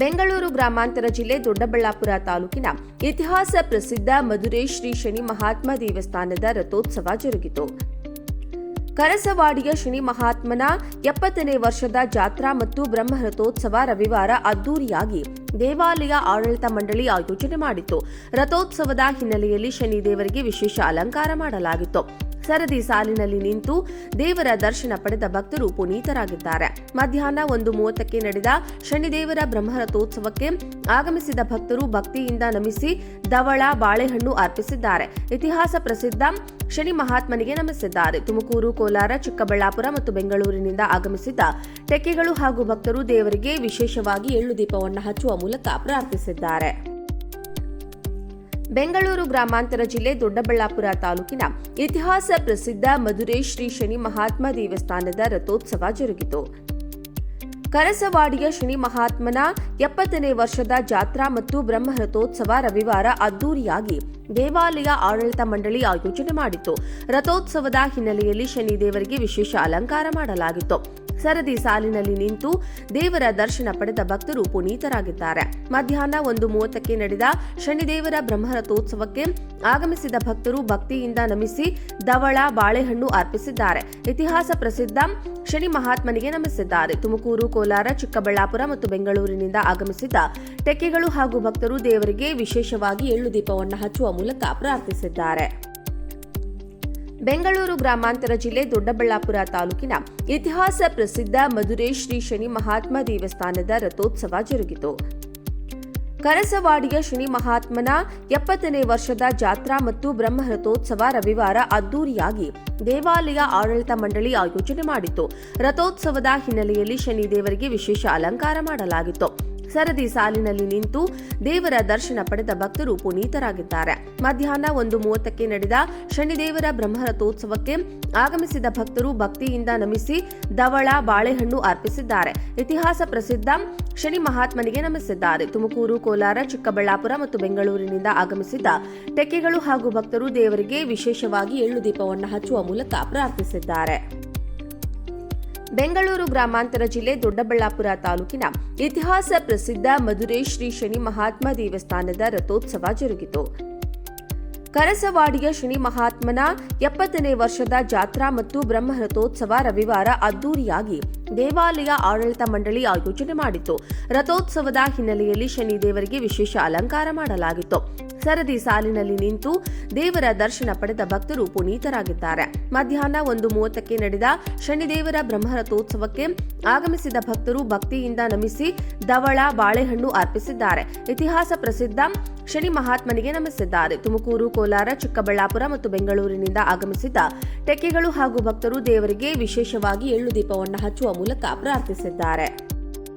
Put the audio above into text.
ಬೆಂಗಳೂರು ಗ್ರಾಮಾಂತರ ಜಿಲ್ಲೆ ದೊಡ್ಡಬಳ್ಳಾಪುರ ತಾಲೂಕಿನ ಇತಿಹಾಸ ಪ್ರಸಿದ್ಧ ಮಧುರೈ ಶ್ರೀ ಶನಿ ಮಹಾತ್ಮ ದೇವಸ್ಥಾನದ ರಥೋತ್ಸವ ಜರುಗಿತು. ಕರಸವಾಡಿಯ ಶನಿ ಮಹಾತ್ಮನ 70ನೇ ವರ್ಷದ ಜಾತ್ರಾ ಮತ್ತು ಬ್ರಹ್ಮ ರಥೋತ್ಸವ ರವಿವಾರ ಅದ್ದೂರಿಯಾಗಿ ದೇವಾಲಯ ಆಡಳಿತ ಮಂಡಳಿ ಆಯೋಜನೆ ಮಾಡಿತ್ತು. ರಥೋತ್ಸವದ ಹಿನ್ನೆಲೆಯಲ್ಲಿ ಶನಿ ದೇವರಿಗೆ ವಿಶೇಷ ಅಲಂಕಾರ ಮಾಡಲಾಗಿತ್ತು. ಸರದಿ ಸಾಲಿನಲ್ಲಿ ನಿಂತು ದೇವರ ದರ್ಶನ ಪಡೆದ ಭಕ್ತರು ಪುನೀತರಾಗಿದ್ದಾರೆ. ಮಧ್ಯಾಹ್ನ 1:30ಕ್ಕೆ ನಡೆದ ಶನಿದೇವರ ಬ್ರಹ್ಮರಥೋತ್ಸವಕ್ಕೆ ಆಗಮಿಸಿದ ಭಕ್ತರು ಭಕ್ತಿಯಿಂದ ನಮಿಸಿ ಧವಳ ಬಾಳೆಹಣ್ಣು ಅರ್ಪಿಸಿದ್ದಾರೆ. ಇತಿಹಾಸ ಪ್ರಸಿದ್ಧ ಶನಿ ಮಹಾತ್ಮನಿಗೆ ನಮಿಸಿದ್ದಾರೆ. ತುಮಕೂರು, ಕೋಲಾರ, ಚಿಕ್ಕಬಳ್ಳಾಪುರ ಮತ್ತು ಬೆಂಗಳೂರಿನಿಂದ ಆಗಮಿಸಿದ್ದ ಟೆಕ್ಕೆಗಳು ಹಾಗೂ ಭಕ್ತರು ದೇವರಿಗೆ ವಿಶೇಷವಾಗಿ ಎಳ್ಳು ದೀಪವನ್ನು ಹಚ್ಚುವ ಮೂಲಕ ಪ್ರಾರ್ಥಿಸಿದ್ದಾರೆ. ಬೆಂಗಳೂರು ಗ್ರಾಮಾಂತರ ಜಿಲ್ಲೆ ದೊಡ್ಡಬಳ್ಳಾಪುರ ತಾಲೂಕಿನ ಇತಿಹಾಸ ಪ್ರಸಿದ್ಧ ಮಧುರೈ ಶ್ರೀ ಶನಿ ಮಹಾತ್ಮ ದೇವಸ್ಥಾನದ ರಥೋತ್ಸವ ಜರುಗಿತು. ಕರಸವಾಡಿಯ ಶನಿ ಮಹಾತ್ಮನ 70ನೇ ವರ್ಷದ ಜಾತ್ರಾ ಮತ್ತು ಬ್ರಹ್ಮ ರಥೋತ್ಸವ ರವಿವಾರ ಅದ್ದೂರಿಯಾಗಿ ದೇವಾಲಯ ಆಡಳಿತ ಮಂಡಳಿ ಆಯೋಜನೆ ಮಾಡಿತ್ತು. ರಥೋತ್ಸವದ ಹಿನ್ನೆಲೆಯಲ್ಲಿ ಶನಿ ದೇವರಿಗೆ ವಿಶೇಷ ಅಲಂಕಾರ ಮಾಡಲಾಗಿತ್ತು. ಸರದಿ ಸಾಲಿನಲ್ಲಿ ನಿಂತು ದೇವರ ದರ್ಶನ ಪಡೆದ ಭಕ್ತರು ಪುನೀತರಾಗಿದ್ದಾರೆ. ಮಧ್ಯಾಹ್ನ 1:30ಕ್ಕೆ ನಡೆದ ಶನಿದೇವರ ಬ್ರಹ್ಮರಥೋತ್ಸವಕ್ಕೆ ಆಗಮಿಸಿದ ಭಕ್ತರು ಭಕ್ತಿಯಿಂದ ನಮಿಸಿ ಧವಳ ಬಾಳೆಹಣ್ಣು ಅರ್ಪಿಸಿದ್ದಾರೆ. ಇತಿಹಾಸ ಪ್ರಸಿದ್ಧ ಶನಿ ಮಹಾತ್ಮನಿಗೆ ನಮಿಸಿದ್ದಾರೆ. ತುಮಕೂರು, ಕೋಲಾರ, ಚಿಕ್ಕಬಳ್ಳಾಪುರ ಮತ್ತು ಬೆಂಗಳೂರಿನಿಂದ ಆಗಮಿಸಿದ್ದ ಟೆಕ್ಕೆಗಳು ಹಾಗೂ ಭಕ್ತರು ದೇವರಿಗೆ ವಿಶೇಷವಾಗಿ ಎಳ್ಳು ದೀಪವನ್ನು ಹಚ್ಚುವ ಮೂಲಕ ಪ್ರಾರ್ಥಿಸಿದ್ದಾರೆ. ಬೆಂಗಳೂರು ಗ್ರಾಮಾಂತರ ಜಿಲ್ಲೆ ದೊಡ್ಡಬಳ್ಳಾಪುರ ತಾಲೂಕಿನ ಇತಿಹಾಸ ಪ್ರಸಿದ್ಧ ಮಧುರೈ ಶ್ರೀ ಶನಿ ಮಹಾತ್ಮ ದೇವಸ್ಥಾನದ ರಥೋತ್ಸವ ಜರುಗಿತು. ಕರಸವಾಡಿಯ ಶನಿ ಮಹಾತ್ಮನ 70ನೇ ವರ್ಷದ ಜಾತ್ರಾ ಮತ್ತು ಬ್ರಹ್ಮ ರಥೋತ್ಸವ ರವಿವಾರ ಅದ್ದೂರಿಯಾಗಿ ದೇವಾಲಯ ಆಡಳಿತ ಮಂಡಳಿ ಆಯೋಜನೆ ಮಾಡಿತ್ತು. ರಥೋತ್ಸವದ ಹಿನ್ನೆಲೆಯಲ್ಲಿ ಶನಿ ದೇವರಿಗೆ ವಿಶೇಷ ಅಲಂಕಾರ ಮಾಡಲಾಗಿತ್ತು. ಸರದಿ ಸಾಲಿನಲ್ಲಿ ನಿಂತು ದೇವರ ದರ್ಶನ ಪಡೆದ ಭಕ್ತರು ಪುನೀತರಾಗಿದ್ದಾರೆ. ಮಧ್ಯಾಹ್ನ 1:30ಕ್ಕೆ ನಡೆದ ಶನಿದೇವರ ಬ್ರಹ್ಮರಥೋತ್ಸವಕ್ಕೆ ಆಗಮಿಸಿದ ಭಕ್ತರು ಭಕ್ತಿಯಿಂದ ನಮಿಸಿ ಧವಳ ಬಾಳೆಹಣ್ಣು ಅರ್ಪಿಸಿದ್ದಾರೆ. ಇತಿಹಾಸ ಪ್ರಸಿದ್ಧ ಶನಿ ಮಹಾತ್ಮನಿಗೆ ನಮಿಸಿದ್ದಾರೆ. ತುಮಕೂರು, ಕೋಲಾರ, ಚಿಕ್ಕಬಳ್ಳಾಪುರ ಮತ್ತು ಬೆಂಗಳೂರಿನಿಂದ ಆಗಮಿಸಿದ್ದ ಟೆಕ್ಕೆಗಳು ಹಾಗೂ ಭಕ್ತರು ದೇವರಿಗೆ ವಿಶೇಷವಾಗಿ ಎಳ್ಳು ದೀಪವನ್ನು ಹಚ್ಚುವ ಮೂಲಕ ಪ್ರಾರ್ಥಿಸಿದ್ದಾರೆ. ಬೆಂಗಳೂರು ಗ್ರಾಮಾಂತರ ಜಿಲ್ಲೆ ದೊಡ್ಡಬಳ್ಳಾಪುರ ತಾಲೂಕಿನ ಇತಿಹಾಸ ಪ್ರಸಿದ್ಧ ಮಧುರೈ ಶ್ರೀ ಶನಿ ಮಹಾತ್ಮ ದೇವಸ್ಥಾನದ ರಥೋತ್ಸವ ಜರುಗಿತು. ಕರಸವಾಡಿಯ ಶನಿ ಮಹಾತ್ಮನ 70ನೇ ವರ್ಷದ ಜಾತ್ರಾ ಮತ್ತು ಬ್ರಹ್ಮ ರಥೋತ್ಸವ ರವಿವಾರ ಅದ್ದೂರಿಯಾಗಿ ದೇವಾಲಯ ಆಡಳಿತ ಮಂಡಳಿ ಆಯೋಜನೆ ಮಾಡಿತ್ತು. ರಥೋತ್ಸವದ ಹಿನ್ನೆಲೆಯಲ್ಲಿ ಶನಿ ದೇವರಿಗೆ ವಿಶೇಷ ಅಲಂಕಾರ ಮಾಡಲಾಗಿತ್ತು. ಸರದಿ ಸಾಲಿನಲ್ಲಿ ನಿಂತು ದೇವರ ದರ್ಶನ ಪಡೆದ ಭಕ್ತರು ಪುನೀತರಾಗಿದ್ದಾರೆ. ಮಧ್ಯಾಹ್ನ 1:30ಕ್ಕೆ ನಡೆದ ಶನಿದೇವರ ಬ್ರಹ್ಮರಥೋತ್ಸವಕ್ಕೆ ಆಗಮಿಸಿದ ಭಕ್ತರು ಭಕ್ತಿಯಿಂದ ನಮಿಸಿ ಧವಳ ಬಾಳೆಹಣ್ಣು ಅರ್ಪಿಸಿದ್ದಾರೆ. ಇತಿಹಾಸ ಪ್ರಸಿದ್ಧ ಶನಿ ಮಹಾತ್ಮನಿಗೆ ನಮಿಸಿದ್ದಾರೆ. ತುಮಕೂರು, ಕೋಲಾರ, ಚಿಕ್ಕಬಳ್ಳಾಪುರ ಮತ್ತು ಬೆಂಗಳೂರಿನಿಂದ ಆಗಮಿಸಿದ್ದ ಟೆಕ್ಕೆಗಳು ಹಾಗೂ ಭಕ್ತರು ದೇವರಿಗೆ ವಿಶೇಷವಾಗಿ ಎಳ್ಳು ದೀಪವನ್ನು ಹಚ್ಚುವ ಮೂಲಕ ಪ್ರಾರ್ಥಿಸಿದ್ದಾರೆ.